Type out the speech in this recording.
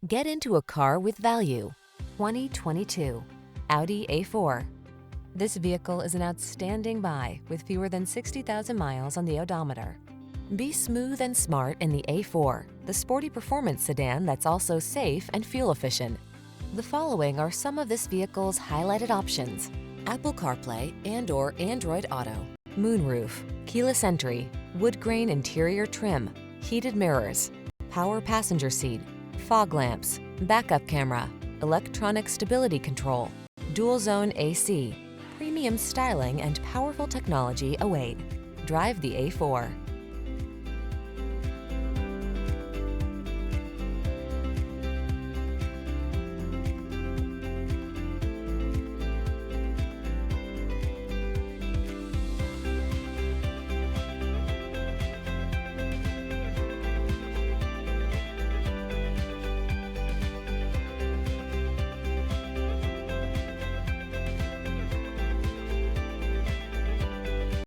Get into a car with value. 2022 Audi A4. This vehicle is an outstanding buy with fewer than 60,000 miles on the odometer. Be smooth and smart in the A4, the sporty performance sedan that's also safe and fuel efficient. The following are some of this vehicle's highlighted options: Apple CarPlay and/or Android Auto, moonroof, keyless entry, wood grain interior trim, heated mirrors, power passenger seat, fog lamps, backup camera, electronic stability control, dual zone AC. Premium styling and powerful technology await. Drive the A4.